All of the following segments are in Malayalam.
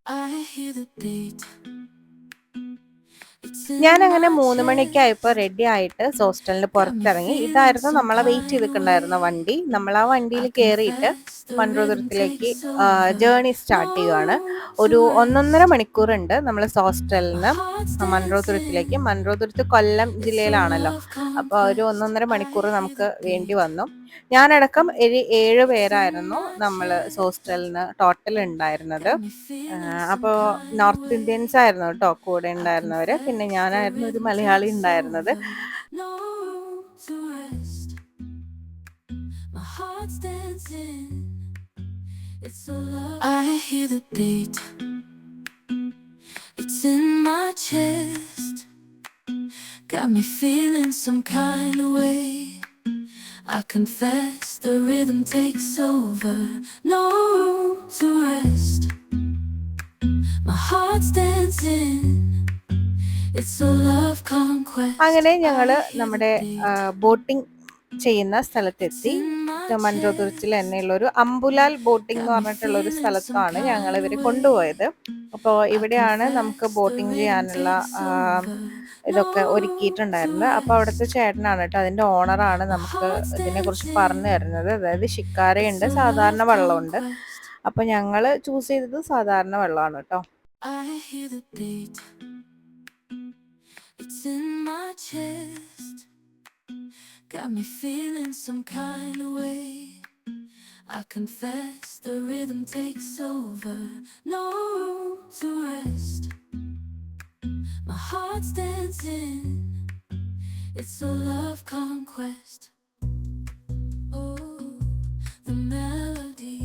I hear the beat. ഞാൻ അങ്ങനെ 3 മണിയൊക്കെ ആയപ്പോൾ റെഡി ആയിട്ട് ഹോസ്റ്റലിന് പുറത്തിറങ്ങി. ഇതായിരുന്നു നമ്മളെ വെയിറ്റ് ചെയ്തിട്ടുണ്ടായിരുന്ന വണ്ടി. നമ്മൾ ആ വണ്ടിയിൽ കയറിയിട്ട് മൺട്രോതുരത്തിലേക്ക് ജേർണി സ്റ്റാർട്ട് ചെയ്യുകയാണ്. ഒരു 1.5 മണിക്കൂറുണ്ട് നമ്മൾ ഹോസ്റ്റലിന് മൺട്രോതുരത്തിലേക്ക്. മൺട്രോതുരത്ത് കൊല്ലം ജില്ലയിലാണല്ലോ, അപ്പോൾ ഒരു 1.5 മണിക്കൂർ നമുക്ക് വേണ്ടി വന്നു. ഞാനടക്കം 7 പേരായിരുന്നു നമ്മൾ ഹോസ്റ്റലിന് ടോട്ടൽ ഉണ്ടായിരുന്നത്. അപ്പോൾ നോർത്ത് ഇന്ത്യൻസ് ആയിരുന്നു കേട്ടോ കൂടെ ഉണ്ടായിരുന്നവര്. പിന്നെ ഞാനായിരുന്നു ഒരു മലയാളി ഉണ്ടായിരുന്നത്. I hear the beat. It's in my chest. Got me feeling some kind of way. I confess the rhythm takes over. No room to rest. My heart's dancing. It's a love conquest. അങ്ങനെ ഞങ്ങൾ നമ്മുടെ ബോട്ടിംഗ് ചെയ്യുന്ന സ്ഥലത്തെത്തി. മൺട്രോതുരത്തിൽ തന്നെയുള്ള ഒരു അമ്പുലാൽ ബോട്ടിംഗ് എന്ന് പറഞ്ഞിട്ടുള്ള ഒരു സ്ഥലത്താണ് ഞങ്ങൾ ഇവരെ കൊണ്ടുപോയത്. അപ്പോൾ ഇവിടെയാണ് നമുക്ക് ബോട്ടിംഗ് ചെയ്യാനുള്ള ഇതൊക്കെ ഒരുക്കിയിട്ടുണ്ടായിരുന്നത്. അപ്പോൾ അവിടുത്തെ ചേട്ടനാണ് കേട്ടോ, അതിൻ്റെ ഓണറാണ് നമുക്ക് ഇതിനെക്കുറിച്ച് പറഞ്ഞു തരുന്നത്. അതായത് ഷിക്കാരയുണ്ട്, സാധാരണ വെള്ളമുണ്ട്. അപ്പോൾ ഞങ്ങൾ ചൂസ് ചെയ്തത് സാധാരണ വെള്ളമാണ് കേട്ടോ. It's in my chest. Got me feeling some kind of way. I confess the rhythm takes over. No room to rest. My heart's dancing. It's a love conquest. Oh, the melody.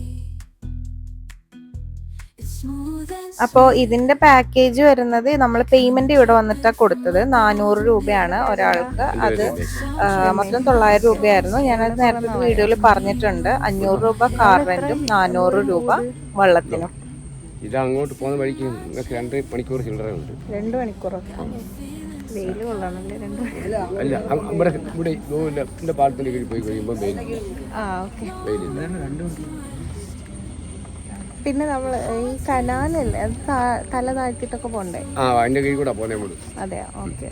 It's smooth and അപ്പോൾ ഇതിൻ്റെ പാക്കേജ് വരുന്നത് നമ്മൾ പേയ്മെൻറ്റ് ഇവിടെ വന്നിട്ടാണ് കൊടുത്തത്. 400 രൂപയാണ് ഒരാൾക്ക്. അത് മൊത്തം 900 രൂപയായിരുന്നു. ഞാനത് നേരത്തെ വീഡിയോയിൽ പറഞ്ഞിട്ടുണ്ട്. 500 രൂപ കാർ റെൻറ്റും 400 രൂപ വെള്ളത്തിനും. ഇത് അങ്ങോട്ട് പോകുന്ന വഴിക്ക് 2 മണിക്കൂർ ചില്ലറയുണ്ട്. 2 മണിക്കൂറൊക്കെ വെയിൽ കൊള്ളാണല്ലേ? 2 മണിക്കൂർ അല്ല, ഇവിടെ എൻ്റെ പാലത്തിൻ്റെ കീഴിൽ പോയി കഴിയുമ്പോൾ വെയിൽ. ഓക്കെ. വെയിലില്ല. പിന്നെ നമ്മൾ ഈ കനാലല്ലേ, അത് തല താഴ്ത്തിട്ടൊക്കെ പോണ്ടേ? അതിൻ്റെ കീഴിൽ കൂടെ പോന്നേ കൂടെ. അതെ, ഓക്കെ.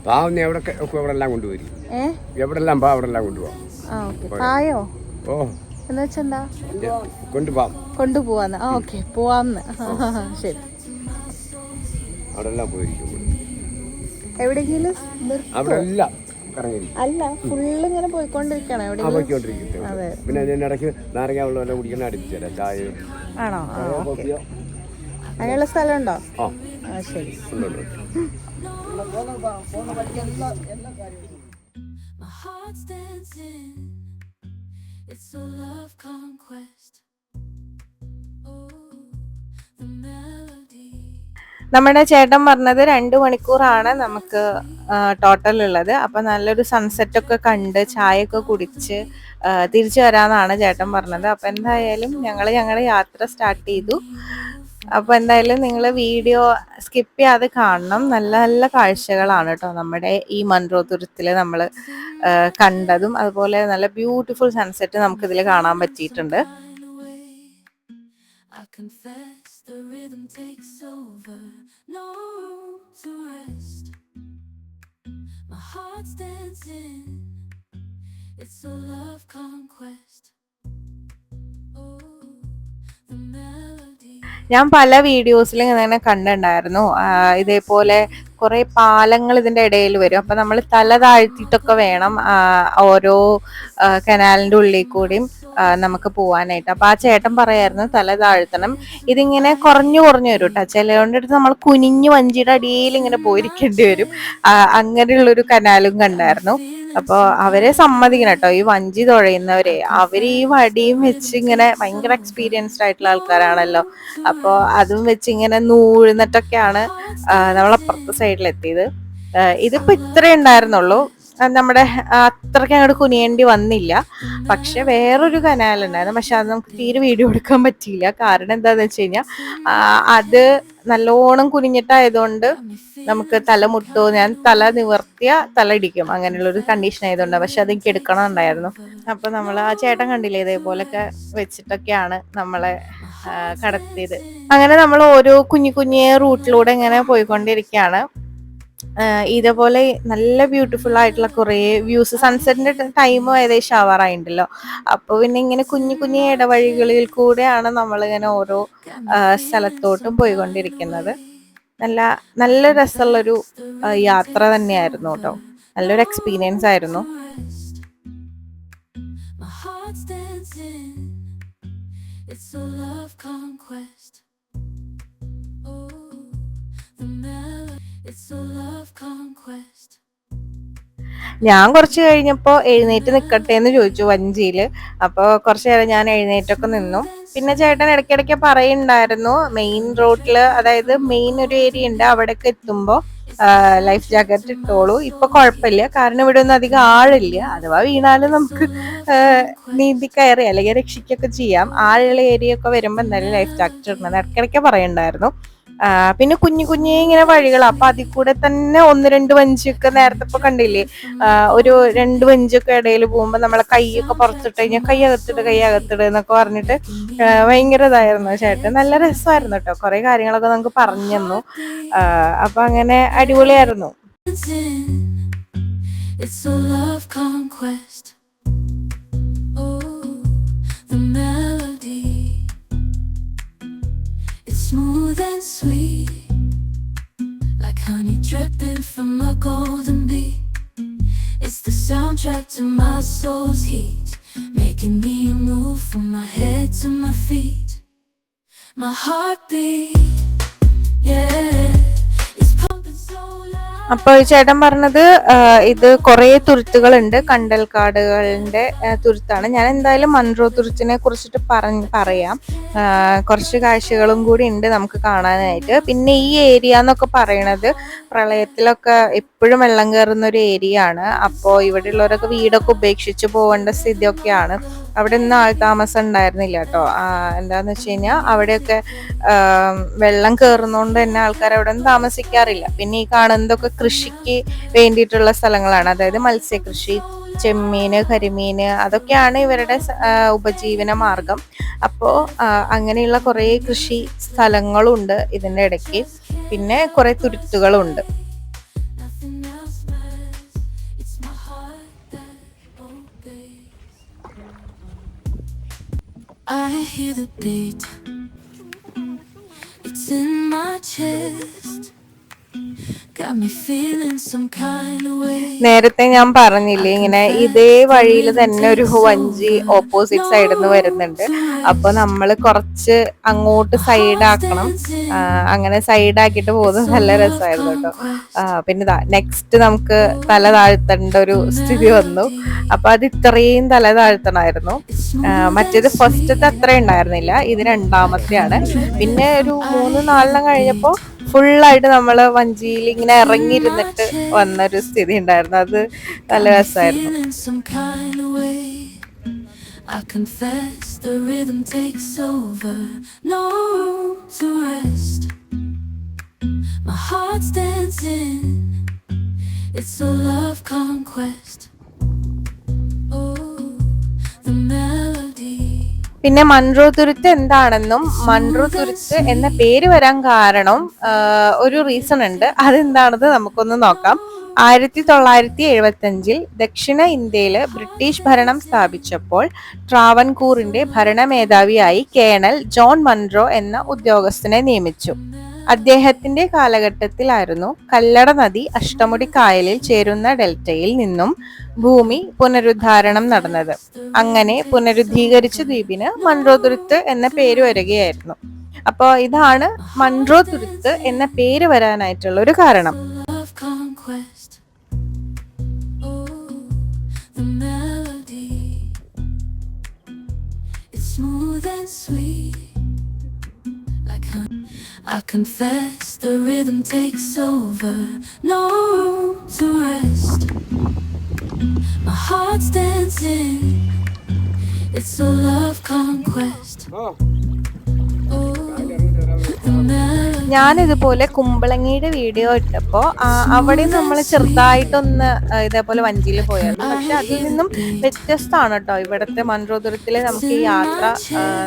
പാവുന്ന എവിടെല്ലാം കൊണ്ടുപോയി, എവിടെല്ലാം പാ അവിടെല്ലാം കൊണ്ടുപോകാം. പായോ? ഓ, എന്ന് വെച്ചെന്താ? കൊണ്ടുപോവാന്ന്. ഓക്കെ, പോവാന്ന്. ശരി. അവിടെ എല്ലാം പോയിരിക്കും. എവിടെയെങ്കിലും അവിടെ എല്ലാം അല്ല, ഫുള്ള് ഇങ്ങനെ പോയിക്കൊണ്ടിരിക്കണം. അതെ. പിന്നെ അതിനിടയ്ക്ക് നാരങ്ങ വെള്ളം കുടിക്കുന്ന അടുത്ത് തരാം, ചായ. ആണോ? അതിനുള്ള സ്ഥലം ഉണ്ടോ? ശരി. നമ്മുടെ ചേട്ടൻ പറഞ്ഞത് 2 മണിക്കൂറാണ് നമുക്ക് ടോട്ടൽ ഉള്ളത്. അപ്പം നല്ലൊരു സൺസെറ്റൊക്കെ കണ്ട് ചായയൊക്കെ കുടിച്ച് തിരിച്ചു വരാമെന്നാണ് ചേട്ടൻ പറഞ്ഞത്. അപ്പം എന്തായാലും ഞങ്ങളുടെ യാത്ര സ്റ്റാർട്ട് ചെയ്തു. അപ്പോൾ എന്തായാലും നിങ്ങൾ വീഡിയോ സ്കിപ്പ് ചെയ്യാതെ കാണണം. നല്ല നല്ല കാഴ്ചകളാണ് കേട്ടോ നമ്മുടെ ഈ മൺട്രോതുരത്തിൽ നമ്മൾ കണ്ടതും. അതുപോലെ നല്ല ബ്യൂട്ടിഫുൾ സൺസെറ്റ് നമുക്കിതിൽ കാണാൻ പറ്റിയിട്ടുണ്ട്. I confess the rhythm takes over. No room to rest. My heart's dancing. It's a love conquest. Oh, the melody. ഞാൻ പല വീഡിയോസിലും ഇങ്ങനെ കണ്ടിട്ടുണ്ടായിരുന്നു, ഇതേപോലെ കുറേ പാലങ്ങൾ ഇതിൻ്റെ ഇടയിൽ വരും. അപ്പം നമ്മൾ തല താഴ്ത്തിയിട്ടൊക്കെ വേണം ഓരോ കനാലിൻ്റെ ഉള്ളിൽ കൂടിയും നമുക്ക് പോകാനായിട്ട്. അപ്പം ആ ചേട്ടൻ പറയായിരുന്നു തല താഴ്ത്തണം. ഇതിങ്ങനെ കുറഞ്ഞു കുറഞ്ഞു വരും കേട്ടോ. ചിലതുകൊണ്ടിട്ട് നമ്മൾ കുനിഞ്ഞു വഞ്ചിയുടെ അടിയിൽ ഇങ്ങനെ പോയിരിക്കേണ്ടി വരും. അങ്ങനെയുള്ളൊരു കനാലും കണ്ടായിരുന്നു. അപ്പോൾ അവരെ സമ്മതിക്കണം കേട്ടോ, ഈ വഞ്ചി തുഴയുന്നവരെ. അവർ ഈ വടിയും വെച്ച് ഇങ്ങനെ ഭയങ്കര എക്സ്പീരിയൻസ്ഡ് ആയിട്ടുള്ള ആൾക്കാരാണല്ലോ. അപ്പോൾ അതും വെച്ച് ഇങ്ങനെ നൂഴ്ന്നിട്ടൊക്കെയാണ് നമ്മളപ്പുറത്തെ സൈഡിലെത്തിയത്. ഇതിപ്പോൾ ഇത്രേ ഉണ്ടായിരുന്നുള്ളൂ. നമ്മുടെ അത്രയ്ക്ക് അങ്ങോട്ട് കുനിയേണ്ടി വന്നില്ല. പക്ഷെ വേറൊരു കനാലുണ്ടായിരുന്നു, പക്ഷെ അത് നമുക്ക് തീരെ വീഡിയോ എടുക്കാൻ പറ്റിയില്ല. കാരണം എന്താണെന്ന് വെച്ച് കഴിഞ്ഞാൽ അത് നല്ലോണം കുനിഞ്ഞിട്ടായതുകൊണ്ട് നമുക്ക് തല മുട്ടോ, ഞാൻ തല നിവർത്തിയ തല ഇടിക്കും, അങ്ങനെയുള്ളൊരു കണ്ടീഷൻ ആയതുകൊണ്ട്. പക്ഷെ അതെനിക്ക് എടുക്കണമുണ്ടായിരുന്നു. അപ്പോൾ നമ്മൾ ആ ചേട്ടൻ കണ്ടില്ലേ, ഇതേപോലൊക്കെ വെച്ചിട്ടൊക്കെയാണ് നമ്മളെ കടത്തിയത്. അങ്ങനെ നമ്മൾ ഓരോ കുഞ്ഞു കുഞ്ഞു റൂട്ടിലൂടെ ഇങ്ങനെ പോയിക്കൊണ്ടിരിക്കുകയാണ്. ഇതേപോലെ നല്ല ബ്യൂട്ടിഫുൾ ആയിട്ടുള്ള കുറേ വ്യൂസ്, സൺസെറ്റിന്റെ ടൈമും ഏകദേശം ആവാറായിട്ടുണ്ടല്ലോ. അപ്പോൾ പിന്നെ ഇങ്ങനെ കുഞ്ഞു കുഞ്ഞു ഇടവഴികളിൽ കൂടെയാണ് നമ്മളിങ്ങനെ ഓരോ സ്ഥലത്തോട്ടും പോയിക്കൊണ്ടിരിക്കുന്നത്. നല്ല നല്ല രസമുള്ളൊരു യാത്ര തന്നെയായിരുന്നു കേട്ടോ. നല്ലൊരു എക്സ്പീരിയൻസ് ആയിരുന്നു. It's a love conquest. Oh, the melody. It's a love conquest. ഞാൻ കുറച്ച് കഴിഞ്ഞപ്പോൾ എഴുന്നേറ്റ് നിൽക്കട്ടെ എന്ന് ചോദിച്ചു വഞ്ചിയിൽ. അപ്പോൾ കുറച്ച് നേരം ഞാൻ എഴുന്നേറ്റൊക്കെ നിന്നു. പിന്നെ ചേട്ടൻ ഇടയ്ക്കിടയ്ക്ക് പറയുന്നുണ്ടായിരുന്നു മെയിൻ റോഡിൽ, അതായത് മെയിൻ ഒരു ഏരിയ ഉണ്ട്, അവിടേക്ക് എത്തുമ്പോൾ ലൈഫ് ജാക്കറ്റ് ഇട്ടോളൂ, ഇപ്പൊ കുഴപ്പമില്ല, കാരണം ഇവിടെ ഒന്നും അധികം ആഴില്ല, അഥവാ വീണാലും നമുക്ക് നീന്തി കയറി അല്ലെങ്കിൽ രക്ഷിക്കൊക്കെ ചെയ്യാം. ആഴുള്ള ഏരിയ ഒക്കെ വരുമ്പോൾ എന്തായാലും ലൈഫ് ജാക്കറ്റ് ഇടണം ഇടയ്ക്കിടയ്ക്ക് പറയുന്നുണ്ടായിരുന്നു. പിന്നെ കുഞ്ഞു കുഞ്ഞേ ഇങ്ങനെ വഴികൾ, അപ്പൊ അതിൽ കൂടെ തന്നെ 1-2 വഞ്ചിയൊക്കെ നേരത്തെ ഇപ്പൊ കണ്ടില്ലേ, ഒരു 2 വഞ്ചിയൊക്കെ ഇടയിൽ പോകുമ്പോ നമ്മളെ കൈയൊക്കെ പുറത്തിട്ട് കഴിഞ്ഞാൽ കൈ അകത്തിട് എന്നൊക്കെ പറഞ്ഞിട്ട് ഭയങ്കര ഇതായിരുന്നു. ചേട്ടൻ നല്ല രസമായിരുന്നു കേട്ടോ, കുറെ കാര്യങ്ങളൊക്കെ നമുക്ക് പറഞ്ഞു തന്നു. അപ്പൊ അങ്ങനെ അടിപൊളിയായിരുന്നു. It's a love conquest. Oh, the melody. It's smooth and sweet, like honey dripping from a golden bee. It's the soundtrack to my soul's heat, making me move from my head to my feet. My heartbeat, yeah, it's pumping so loud. അപ്പോൾ ചേട്ടൻ പറഞ്ഞത് ഇത് കുറേ തുരുത്തുകളുണ്ട്, കണ്ടൽക്കാടുകളുടെ തുരുത്താണ്. ഞാൻ എന്തായാലും മൺട്രോ തുരുത്തിനെ കുറിച്ചിട്ട് പറയാം. കുറച്ച് കാഴ്ചകളും കൂടി ഉണ്ട് നമുക്ക് കാണാനായിട്ട്. പിന്നെ ഈ ഏരിയ എന്നൊക്കെ പറയണത് പ്രളയത്തിലൊക്കെ എപ്പോഴും വെള്ളം കയറുന്ന ഒരു ഏരിയ ആണ്. അപ്പോൾ ഇവിടെയുള്ളവരൊക്കെ വീടൊക്കെ ഉപേക്ഷിച്ച് പോകേണ്ട സ്ഥിതിയൊക്കെയാണ്. അവിടെ ഒന്നും ആൾ താമസം ഉണ്ടായിരുന്നില്ല കേട്ടോ. എന്താന്ന് വെച്ച് കഴിഞ്ഞാൽ അവിടെയൊക്കെ വെള്ളം കയറുന്നതുകൊണ്ട് തന്നെ ആൾക്കാർ അവിടെ ഒന്നും താമസിക്കാറില്ല. പിന്നെ ഈ കാണുന്നതൊക്കെ കൃഷിക്ക് വേണ്ടിയിട്ടുള്ള സ്ഥലങ്ങളാണ്, അതായത് മത്സ്യകൃഷി, ചെമ്മീന്, കരിമീന്, അതൊക്കെയാണ് ഇവരുടെ ഉപജീവന മാർഗം. അപ്പോൾ അങ്ങനെയുള്ള കുറേ കൃഷി സ്ഥലങ്ങളുണ്ട് ഇതിൻ്റെ ഇടയ്ക്ക്. പിന്നെ കുറേ തുരുത്തുകളുണ്ട്. I hear the beat, it's in my chest, got me feeling some kind of way. നേരത്തെ ഞാൻ പറഞ്ഞില്ലേ ഇങ്ങനെ ഇതേ വഴിയിൽ തന്നെ ഒരു വഞ്ചി ഓപ്പോസിറ്റ് സൈഡിൽ നിന്ന് വരുന്നുണ്ട്. അപ്പൊ നമ്മൾ കുറച്ച് അങ്ങോട്ട് സൈഡാക്കണം. അങ്ങനെ സൈഡാക്കിയിട്ട് പോകുന്നത് നല്ല രസമായിരുന്നു കേട്ടോ. പിന്നെ നെക്സ്റ്റ് നമുക്ക് തല താഴ്ത്തേണ്ട ഒരു സ്ഥിതി വന്നു. അപ്പൊ അത് ഇത്രയും തല താഴ്ത്തണമായിരുന്നു. മറ്റേത് ഫസ്റ്റത്തെ അത്ര ഉണ്ടായിരുന്നില്ല, ഇത് രണ്ടാമത്തെയാണ്. പിന്നെ ഒരു 3-4 കഴിഞ്ഞപ്പോ ഫുള്ളായിട്ട് നമ്മള് വഞ്ചിയിൽ ഇങ്ങനെ ഇറങ്ങിയിരുന്നിട്ട് വന്നൊരു സ്ഥിതി ഉണ്ടായിരുന്നു. അത് നല്ല രസമായിരുന്നു. I confess the rhythm takes over, no room to rest. My heart's dancing, it's a love conquest. Oh, the melody. പിന്നെ മൺട്രോ തുരുത്ത് എന്താണെന്നും മൺട്രോ തുരുത്ത് എന്ന പേര് വരാൻ കാരണം ഒരു റീസൺ ഉണ്ട്. അതെന്താണെന്ന് നമുക്കൊന്ന് നോക്കാം. 1975 ദക്ഷിണ ഇന്ത്യയില് ബ്രിട്ടീഷ് ഭരണം സ്ഥാപിച്ചപ്പോൾ ട്രാവൻകൂറിന്റെ ഭരണമേധാവിയായി കേണൽ ജോൺ മൺട്രോ എന്ന ഉദ്യോഗസ്ഥനെ നിയമിച്ചു. അദ്ദേഹത്തിന്റെ കാലഘട്ടത്തിലായിരുന്നു കല്ലട നദി അഷ്ടമുടി കായലിൽ ചേരുന്ന ഡെൽറ്റയിൽ നിന്നും ഭൂമി പുനരുദ്ധാരണം നടന്നത്. അങ്ങനെ പുനരുദ്ധീകരിച്ച ദ്വീപിന് മൺട്രോ തുരുത്ത് എന്ന പേര് വരികയായിരുന്നു. അപ്പോൾ ഇതാണ് മൺട്രോ തുരുത്ത് എന്ന പേര് വരാനായിട്ടുള്ള ഒരു കാരണം. I confess the rhythm takes over, no room to rest. My heart's dancing, it's a love conquest. Oh, the melody. ഞാനിതുപോലെ കുമ്പളങ്ങിയുടെ വീഡിയോ ഇട്ടപ്പോൾ അവിടെ നമ്മൾ ചെറുതായിട്ടൊന്ന് ഇതേപോലെ വഞ്ചിയിൽ പോയായിരുന്നു. പക്ഷെ അതിൽ നിന്നും വ്യത്യസ്തമാണ് കേട്ടോ ഇവിടുത്തെ മൺട്രോതുരത്തിൽ നമുക്ക് ഈ യാത്ര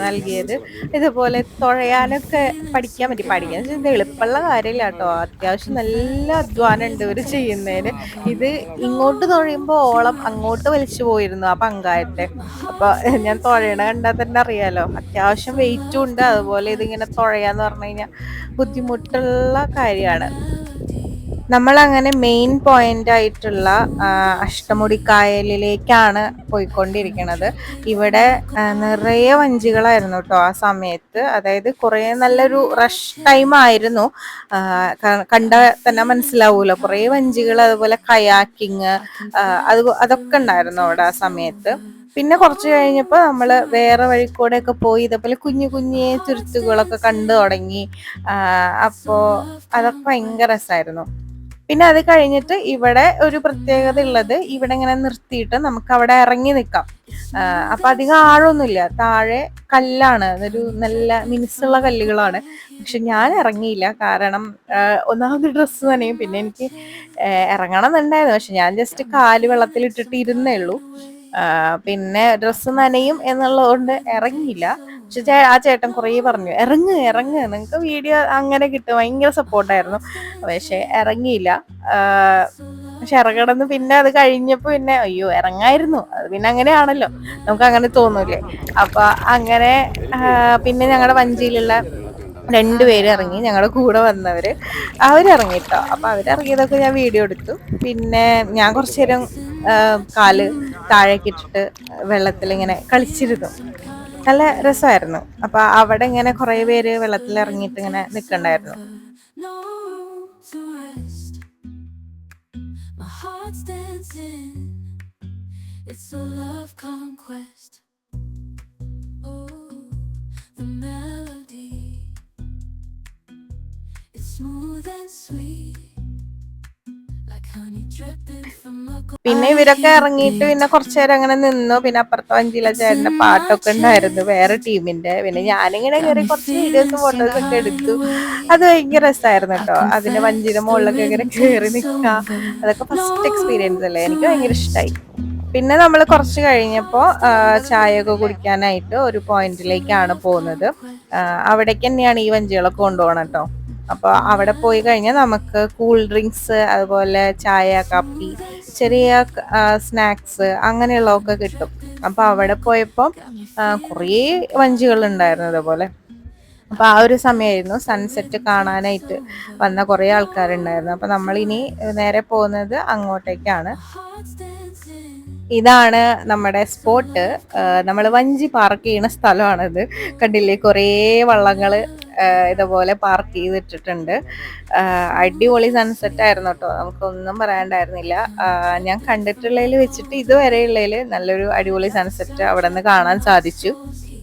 നൽകിയത്. ഇതുപോലെ തുഴയാനൊക്കെ പഠിക്കാൻ പറ്റി. പഠിക്കാൻ ഇത് എളുപ്പമുള്ള കാര്യമില്ല കേട്ടോ. അത്യാവശ്യം നല്ല അധ്വാനം ഉണ്ട് ഇവർ ചെയ്യുന്നതിന്. ഇത് ഇങ്ങോട്ട് തുഴയുമ്പോൾ ഓളം അങ്ങോട്ട് വലിച്ചു പോയിരുന്നു ആ പങ്കായത്തെ. അപ്പൊ ഞാൻ തുഴയണ കണ്ടാൽ തന്നെ അറിയാലോ, അത്യാവശ്യം വെയിറ്റും ഉണ്ട്. അതുപോലെ ഇതിങ്ങനെ തുഴയാന്ന് പറഞ്ഞു കഴിഞ്ഞാൽ ബുദ്ധിമുട്ടുള്ള കാര്യമാണ്. നമ്മൾ അങ്ങനെ മെയിൻ പോയിന്റ് ആയിട്ടുള്ള അഷ്ടമുടിക്കായലിലേക്കാണ് പോയിക്കൊണ്ടിരിക്കുന്നത്. ഇവിടെ നിറയെ വഞ്ചികളായിരുന്നു കേട്ടോ ആ സമയത്ത്. അതായത് കുറേ നല്ലൊരു റഷ് ടൈം ആയിരുന്നു. കണ്ട തന്നെ മനസ്സിലാവൂലോ, കുറേ വഞ്ചികൾ, അതുപോലെ കയാക്കിങ് അതൊക്കെ ഉണ്ടായിരുന്നു അവിടെ ആ സമയത്ത്. പിന്നെ കുറച്ച് കഴിഞ്ഞപ്പോൾ നമ്മൾ വേറെ വഴിക്കൂടെ ഒക്കെ പോയി ഇതേപോലെ കുഞ്ഞു കുഞ്ഞു തുരുത്തുകളൊക്കെ കണ്ടു തുടങ്ങി. അപ്പോൾ അതൊക്കെ ഭയങ്കര രസമായിരുന്നു. പിന്നെ അത് കഴിഞ്ഞിട്ട് ഇവിടെ ഒരു പ്രത്യേകത ഉള്ളത്, ഇവിടെ ഇങ്ങനെ നിർത്തിയിട്ട് നമുക്ക് അവിടെ ഇറങ്ങി നിൽക്കാം. അപ്പൊ അധികം ആഴമൊന്നുമില്ല, താഴെ കല്ലാണ്, അതൊരു നല്ല മിനുസുള്ള കല്ലുകളാണ്. പക്ഷെ ഞാൻ ഇറങ്ങിയില്ല, കാരണം ഒന്നാമത് ഡ്രസ്സ് നനയും, പിന്നെ എനിക്ക് ഇറങ്ങണം എന്നുണ്ടായിരുന്നു. പക്ഷെ ഞാൻ ജസ്റ്റ് കാല് വെള്ളത്തിലിട്ടിട്ട് ഇരുന്നേ ഉള്ളൂ. പിന്നെ ഡ്രസ്സ് നനയും എന്നുള്ളത് കൊണ്ട് ഇറങ്ങിയില്ല. പക്ഷെ ആ ചേട്ടൻ കുറേ പറഞ്ഞു ഇറങ്ങ് ഇറങ്ങ്, നിങ്ങൾക്ക് വീഡിയോ അങ്ങനെ കിട്ടും, ഭയങ്കര സപ്പോർട്ടായിരുന്നു. പക്ഷെ ഇറങ്ങിയില്ല. പക്ഷെ ഇറങ്ങണമെന്ന് പിന്നെ അത് കഴിഞ്ഞപ്പോ പിന്നെ അയ്യോ ഇറങ്ങായിരുന്നു, അത് പിന്നെ അങ്ങനെയാണല്ലോ, നമുക്ക് അങ്ങനെ തോന്നൂലേ. അപ്പൊ അങ്ങനെ പിന്നെ ഞങ്ങളുടെ വഞ്ചിയിലുള്ള 2 പേര് ഇറങ്ങി, ഞങ്ങളുടെ കൂടെ വന്നവര് അവരിറങ്ങിട്ടോ. അപ്പൊ അവരിറങ്ങിയതൊക്കെ ഞാൻ വീഡിയോ എടുത്തു. പിന്നെ ഞാൻ കുറച്ചു നേരം കാല് താഴേക്ക് ഇട്ടിട്ട് വെള്ളത്തിൽ ഇങ്ങനെ കളിച്ചിരുന്നു. നല്ല രസമായിരുന്നു. അപ്പൊ അവിടെ ഇങ്ങനെ കുറെ പേര് വെള്ളത്തിൽ ഇറങ്ങിയിട്ട് ഇങ്ങനെ നിൽക്കണ്ടായിരുന്നു. പിന്നെ ഇവരൊക്കെ ഇറങ്ങിയിട്ട് പിന്നെ കുറച്ചു നേരം അങ്ങനെ നിന്നു. പിന്നെ അപ്പുറത്തെ വഞ്ചിയിലെ ചേട്ടന്റെ പാട്ടൊക്കെ ഉണ്ടായിരുന്നു, വേറെ ടീമിന്റെ. പിന്നെ ഞാനിങ്ങനെ കയറി കുറച്ച് വീഡിയോസും ഫോട്ടോസും ഒക്കെ എടുത്തു. അത് ഭയങ്കര രസമായിരുന്നു കേട്ടോ. അതിന്റെ വഞ്ചിയുടെ മുകളിലൊക്കെ ഇങ്ങനെ കയറി നിൽക്കുക, അതൊക്കെ ഫസ്റ്റ് എക്സ്പീരിയൻസ് അല്ലേ, എനിക്ക് ഭയങ്കര ഇഷ്ടമായി. പിന്നെ നമ്മൾ കുറച്ച് കഴിഞ്ഞപ്പോൾ ചായയൊക്കെ കുടിക്കാനായിട്ട് ഒരു പോയിന്റിലേക്കാണ് പോകുന്നത്. അവിടേക്ക് തന്നെയാണ് ഈ വഞ്ചികളൊക്കെ കൊണ്ടുപോകണം കേട്ടോ. അപ്പോൾ അവിടെ പോയി കഴിഞ്ഞാൽ നമുക്ക് കൂൾ ഡ്രിങ്ക്സ്, അതുപോലെ ചായ, കാപ്പി, ചെറിയ സ്നാക്സ് അങ്ങനെയുള്ളതൊക്കെ കിട്ടും. അപ്പോൾ അവിടെ പോയപ്പോൾ കുറേ വഞ്ചികൾ ഉണ്ടായിരുന്നു അതുപോലെ. അപ്പോൾ ആ ഒരു സമയമായിരുന്നു സൺസെറ്റ് കാണാനായിട്ട് വന്ന കുറേ ആൾക്കാരുണ്ടായിരുന്നു. അപ്പോൾ നമ്മളിനി നേരെ പോകുന്നത് അങ്ങോട്ടേക്കാണ്. ഇതാണ് നമ്മുടെ സ്പോട്ട്. നമ്മൾ വഞ്ചി പാർക്ക് ചെയ്യുന്ന സ്ഥലമാണിത്. കണ്ടില്ലേ, കുറേ വള്ളങ്ങൾ ഇതുപോലെ പാർക്ക് ചെയ്തിട്ടിട്ടുണ്ട്. അടിപൊളി സൺസെറ്റ് ആയിരുന്നു കേട്ടോ, നമുക്കൊന്നും പറയാണ്ടായിരുന്നില്ല. ഞാൻ കണ്ടിട്ടുള്ളതിൽ വെച്ചിട്ട് ഇതുവരെയുള്ളതിൽ നല്ലൊരു അടിപൊളി സൺസെറ്റ് അവിടെ നിന്ന് കാണാൻ സാധിച്ചു.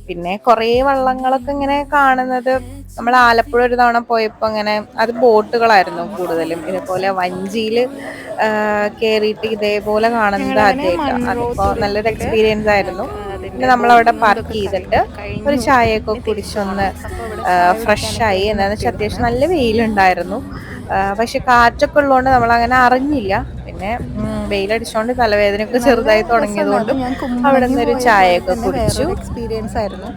പിന്നെ കുറേ വള്ളങ്ങളൊക്കെ ഇങ്ങനെ കാണുന്നത്, നമ്മൾ ആലപ്പുഴ ഒരു തവണ പോയപ്പോൾ ഇങ്ങനെ അത് ബോട്ടുകളായിരുന്നു കൂടുതലും. ഇതേപോലെ വഞ്ചിയിൽ കയറിയിട്ട് ഇതേപോലെ കാണുന്നത് ആദ്യമായിട്ടാണ്. അതിപ്പോൾ നല്ലൊരു എക്സ്പീരിയൻസ് ആയിരുന്നു. പിന്നെ നമ്മളവിടെ പാർക്ക് ചെയ്തിട്ട് ഒരു ചായയൊക്കെ കുടിച്ചൊന്ന് ഫ്രഷായി. എന്താണെന്ന് വെച്ചാൽ അത്യാവശ്യം നല്ല വെയിലുണ്ടായിരുന്നു. പക്ഷെ കാറ്റൊക്കെ ഉള്ളതുകൊണ്ട് നമ്മളങ്ങനെ അറിഞ്ഞില്ല. പിന്നെ വെയിലടിച്ചുകൊണ്ട് തലവേദനയൊക്കെ ചെറുതായി തുടങ്ങിയത് കൊണ്ട് അവിടെ നിന്നൊരു ചായയൊക്കെ കുടിച്ചു. എക്സ്പീരിയൻസ് ആയിരുന്നു.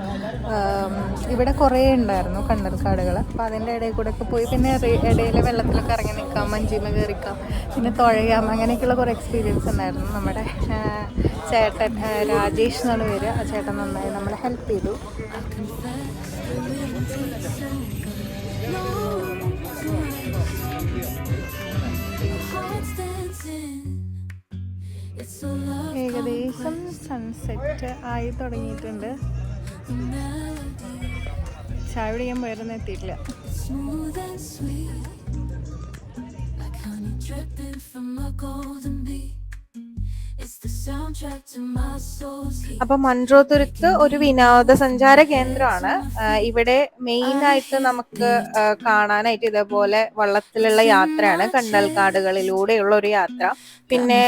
ഇവിടെ കുറേ ഉണ്ടായിരുന്നു കണ്ടൽക്കാടുകൾ. അപ്പോൾ അതിൻ്റെ ഇടയിൽ കൂടെ ഒക്കെ പോയി, പിന്നെ ഇടയിൽ വെള്ളത്തിലൊക്കെ ഇറങ്ങി നിൽക്കാം, മഞ്ചിമ കയറിക്കാം, പിന്നെ തുഴയാം, അങ്ങനെയൊക്കെയുള്ള കുറേ എക്സ്പീരിയൻസ് ഉണ്ടായിരുന്നു. നമ്മുടെ ചേട്ടൻ രാജേഷ് എന്നാണ് പേര്, ആ ചേട്ടൻ നന്നായി നമ്മളെ ഹെൽപ്പ് ചെയ്തു. ഏകദേശം സൺസെറ്റ് ആയി തുടങ്ങിയിട്ടുണ്ട്. ചായ കുടിക്കാൻ പോയിരുന്നു, എത്തിയിട്ടില്ല. അപ്പൊ മൺട്രോതുരുത്ത് ഒരു വിനോദസഞ്ചാര കേന്ദ്രമാണ്. ഇവിടെ മെയിൻ ആയിട്ട് നമുക്ക് കാണാനായിട്ട് ഇതേപോലെ വള്ളത്തിലുള്ള യാത്രയാണ്, കണ്ടൽക്കാടുകളിലൂടെയുള്ള ഒരു യാത്ര. പിന്നെ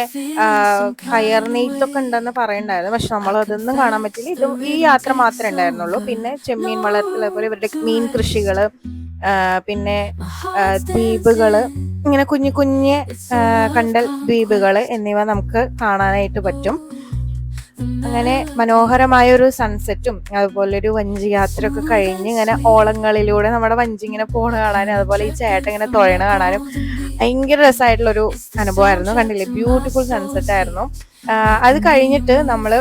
കയർ നെയ്ത്തൊക്കെ ഉണ്ടെന്ന് പറയണ്ടായിരുന്നു, പക്ഷെ നമ്മൾ അതൊന്നും കാണാൻ പറ്റില്ല. ഈ യാത്ര മാത്രമേ ഉണ്ടായിരുന്നുള്ളൂ. പിന്നെ ചെമ്മീൻ വളർത്തൽ, അതുപോലെ ഇവരുടെ മീൻ കൃഷികള്, പിന്നെ ദ്വീപുകള്, ഇങ്ങനെ കുഞ്ഞു കുഞ്ഞ് കണ്ടൽ ദ്വീപുകൾ എന്നിവ നമുക്ക് കാണാനായിട്ട് പറ്റും. അങ്ങനെ മനോഹരമായ ഒരു സൺസെറ്റും അതുപോലെ ഒരു വഞ്ചി യാത്രയൊക്കെ കഴിഞ്ഞ് ഇങ്ങനെ ഓളങ്ങളിലൂടെ നമ്മുടെ വഞ്ചി ഇങ്ങനെ പോണ കാണാനും അതുപോലെ ഈ ചേട്ടൻ ഇങ്ങനെ തുഴയണ കാണാനും ഭയങ്കര രസമായിട്ടുള്ളൊരു അനുഭവമായിരുന്നു. കണ്ടില്ലേ, ബ്യൂട്ടിഫുൾ സൺസെറ്റ് ആയിരുന്നു. അത് കഴിഞ്ഞിട്ട് നമ്മള്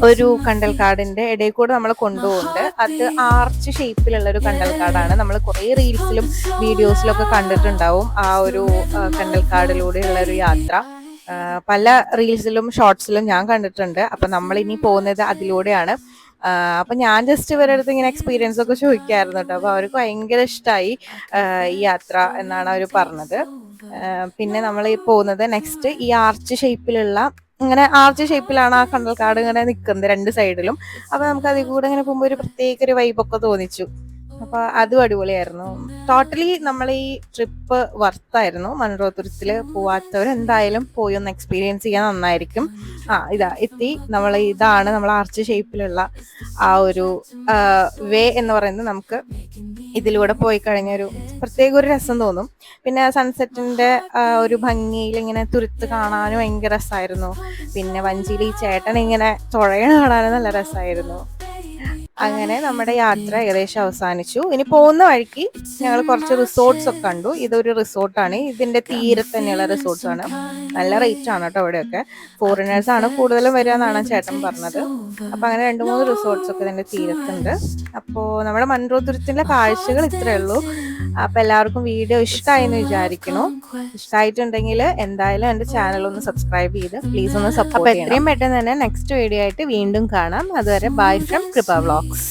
ഒരു കണ്ടൽക്കാടിന്റെ ഇടയിൽ കൂടെ നമ്മൾ കൊണ്ടുപോകുന്നുണ്ട്. അത് ആർച്ച് ഷേപ്പിലുള്ള ഒരു കണ്ടൽക്കാടാണ്. നമ്മൾ കുറേ റീൽസിലും വീഡിയോസിലും ഒക്കെ കണ്ടിട്ടുണ്ടാവും ആ ഒരു കണ്ടൽക്കാടിലൂടെയുള്ള ഒരു യാത്ര. പല റീൽസിലും ഷോർട്സിലും ഞാൻ കണ്ടിട്ടുണ്ട്. അപ്പൊ നമ്മൾ ഇനി പോകുന്നത് അതിലൂടെയാണ്. അപ്പൊ ഞാൻ ജസ്റ്റ് ഇവരുടെ അടുത്ത് ഇങ്ങനെ എക്സ്പീരിയൻസ് ഒക്കെ ചോദിക്കായിരുന്നു കേട്ടോ. അപ്പൊ അവർക്ക് ഭയങ്കര ഇഷ്ടമായി ഈ യാത്ര എന്നാണ് അവർ പറഞ്ഞത്. പിന്നെ നമ്മൾ ഈ പോകുന്നത് നെക്സ്റ്റ് ഈ ആർച്ച് ഷേപ്പിലുള്ള, ഇങ്ങനെ ആർച്ച് ഷേപ്പിലാണ് ആ കണ്ടൽക്കാട് ഇങ്ങനെ നിൽക്കുന്നത് രണ്ട് സൈഡിലും. അപ്പൊ നമുക്ക് അതിൽ കൂടെ ഇങ്ങനെ പോകുമ്പോൾ ഒരു പ്രത്യേക ഒരു വൈബൊക്കെ തോന്നിച്ചു. അപ്പൊ അതും അടിപൊളിയായിരുന്നു. ടോട്ടലി നമ്മൾ ഈ ട്രിപ്പ് വർത്തായിരുന്നു. മൺട്രോ തുരുത്തിൽ പോവാത്തവർ എന്തായാലും പോയി ഒന്ന് എക്സ്പീരിയൻസ് ചെയ്യാൻ നന്നായിരിക്കും. ഇതാ എത്തി. ഇതാണ് നമ്മൾ ആർച്ച് ഷേപ്പിലുള്ള ആ ഒരു വേ എന്ന് പറയുന്നത്. നമുക്ക് ഇതിലൂടെ പോയി കഴിഞ്ഞൊരു പ്രത്യേക ഒരു രസം തോന്നും. പിന്നെ സൺസെറ്റിന്റെ ഒരു ഭംഗിയിൽ ഇങ്ങനെ തുരുത്ത് കാണാനും ഭയങ്കര രസമായിരുന്നു. പിന്നെ വഞ്ചിയിൽ ഈ ചേട്ടൻ ഇങ്ങനെ തുഴയണ കാണാനും നല്ല രസമായിരുന്നു. അങ്ങനെ നമ്മുടെ യാത്ര ഏകദേശം അവസാനിച്ചു. ഇനി പോകുന്ന വഴിക്ക് ഞങ്ങൾ കുറച്ച് റിസോർട്ട്സ് ഒക്കെ കണ്ടു. ഇതൊരു റിസോർട്ടാണ്, ഇതിന്റെ തീരത്ത് തന്നെയുള്ള റിസോർട്ട്സ് ആണ്. നല്ല റേറ്റ് ആണ് കേട്ടോ. ഇവിടെയൊക്കെ ഫോറിനേഴ്സ് ആണ് കൂടുതലും വരിക എന്നാണ് ചേട്ടൻ പറഞ്ഞത്. അപ്പൊ അങ്ങനെ 2-3 റിസോർട്ട്സ് ഒക്കെ ഇതിന്റെ തീരത്തുണ്ട്. അപ്പോൾ നമ്മുടെ മൺട്രോ തുരുത്തിന്റെ കാഴ്ചകൾ ഇത്രയേ ഉള്ളൂ. അപ്പൊ എല്ലാവർക്കും വീഡിയോ ഇഷ്ടമായി എന്ന് വിചാരിക്കുന്നു. ഇഷ്ടമായിട്ടുണ്ടെങ്കിൽ എന്തായാലും എന്റെ ചാനൽ ഒന്ന് സബ്സ്ക്രൈബ് ചെയ്ത് പ്ലീസ് ഒന്ന് സപ്പോർട്ട് ചെയ്യണം. എത്രയും പെട്ടെന്ന് തന്നെ നെക്സ്റ്റ് വീഡിയോ ആയിട്ട് വീണ്ടും കാണാം. അതുവരെ ബൈ ഫ്രം കൃപ വ്ലോഗ്സ്.